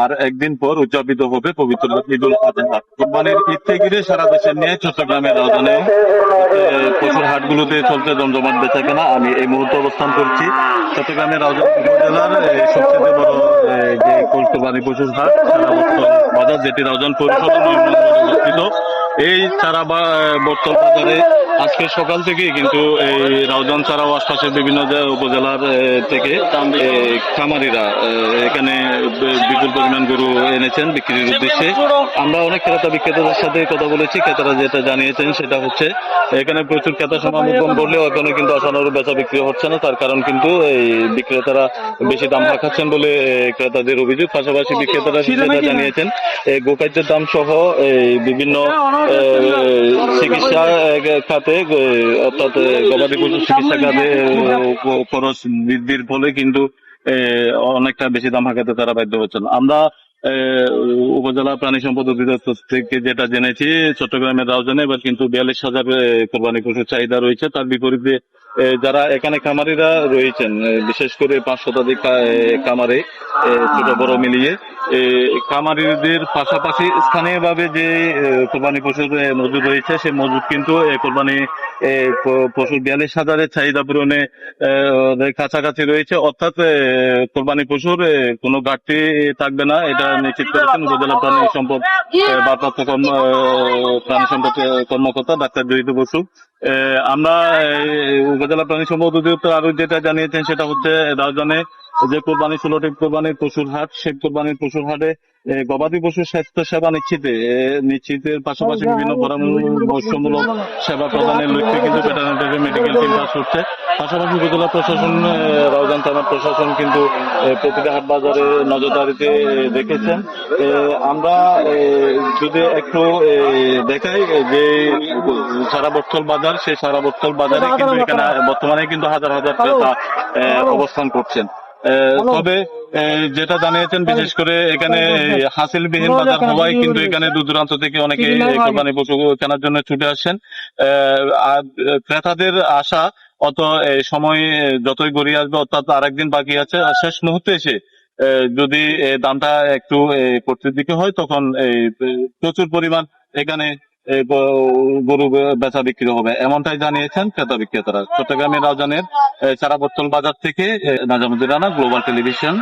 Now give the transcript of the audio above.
আর একদিন পর উদযাপিত হবে পবিত্র ঈদুল আজহা। কোরবানির ঈদ থেকে ঘিরে সারা দেশের নিয়ে চট্টগ্রামের রাজধানী পশুর হাটগুলোতে চলছে জমজমাট বেচাকেনা। আমি এই মুহূর্তে অবস্থান করছি চট্টগ্রামের রাজধানী উপজেলার সবচেয়ে বড় যে কোরবানি পশুর হাট সারা বছর বাজার, যেটি রাউজান পৌরসভা অবস্থিত। এই চারা বর্তল বাজারে আজকে সকাল থেকেই কিন্তু এই রাউজান ছাড়াও আশপাশের বিভিন্ন উপজেলার থেকে খামারিরা এখানে বিপুল পরিমাণ গরু এনেছেন বিক্রির উদ্দেশ্যে। আমরা অনেক ক্রেতা বিক্রেতাদের সাথে কথা বলেছি। ক্রেতারা যেটা জানিয়েছেন সেটা হচ্ছে এখানে প্রচুর ক্রেতা সমাগম করলেও এখনো কিন্তু আশানুরূপ বেচা বিক্রি হচ্ছে না। তার কারণ কিন্তু এই বিক্রেতারা বেশি দাম হাঁকাচ্ছেন বলে ক্রেতাদের অভিযোগ। পাশাপাশি বিক্রেতারা যেটা জানিয়েছেন গোখাদ্যের দাম সহ বিভিন্ন চিকিৎসা খাতে অর্থাৎ গবাদি পশু চিকিৎসা খাতে খরচ বৃদ্ধির ফলে কিন্তু অনেকটা বেশি দাম হাঁকাতে তারা বাধ্য হচ্ছেন। আমরা উপজেলা প্রাণী সম্পদ অধিদপ্তর থেকে যেটা জেনেছি, চট্টগ্রামের রাউজানে এবার কিন্তু 42,000 কোরবানি পশুর চাহিদা রয়েছে। তার বিপরীতে যারা এখানে খামারিরা রয়েছেন, বিশেষ করে 5 শতাধিক খামারে ছোট বড় মিলিয়ে খামারিদের পাশাপাশি স্থানীয়ভাবে যে কোরবানি পশুর মজুদ রয়েছে, সেই মজুদ কিন্তু কোরবানি পশুর 42,000 চাহিদা পূরণে কাছাকাছি রয়েছে। অর্থাৎ কোরবানি পশুর কোনো ঘাটতি থাকবে না, এটা নিশ্চিত করেছেন উপজেলা প্রাণী সম্পদ ভারপ্রাপ্ত প্রাণী সম্পদ কর্মকর্তা ডাক্তার জয়িত বসু। আমরা উপজেলা প্রাণী সম্পদ অধিদপ্তর আরো যেটা জানিয়েছেন সেটা হচ্ছে রাউজানে যে কোরবানি 16টি কোরবানির পশুর হাট, সেই কোরবানির পশুর হাটে গবাদি পশুর স্বাস্থ্য সেবা নিশ্চিতের পাশাপাশি বিভিন্ন পরামর্শমূলক সেবা প্রদানের লক্ষ্যে কিন্তু ভেটেরিনারি মেডিকেল টিম কাজ করছে। পাশাপাশি উপজেলা প্রশাসন, রাউজান থানার প্রশাসন কিন্তু প্রতিটা হাট বাজারে নজরদারিতে রেখেছেন। আমরা যদি একটু দেখাই যে সারা বটতল বাজার, সেই সারা বটতল বাজারে কিন্তু এখানে বর্তমানে কিন্তু হাজার হাজার ক্রেতা অবস্থান করছেন। তবে যেটা জানিয়েছেন, বিশেষ করে এখানে হাসিলবিহীন বাজার হওয়ায় কিন্তু এখানে দূর দূরান্ত থেকে অনেকে কোরবানি পশু কেনার জন্য ছুটে আসছেন। আর ক্রেতাদের আশা অত সময় যতই গড়িয়ে আসবে, অর্থাৎ আরেকদিন বাকি আছে, শেষ মুহূর্তে এসে যদি দামটা একটু কর্তৃর দিকে হয় তখন প্রচুর পরিমাণ এখানে গরু বেচা বিক্রি হবে, এমনটাই জানিয়েছেন ক্রেতা বিক্রেতারা। চট্টগ্রামের রাউজানের চারা বটতল বাজার থেকে নাজামুদ্দিন রানা, গ্লোবাল টেলিভিশন।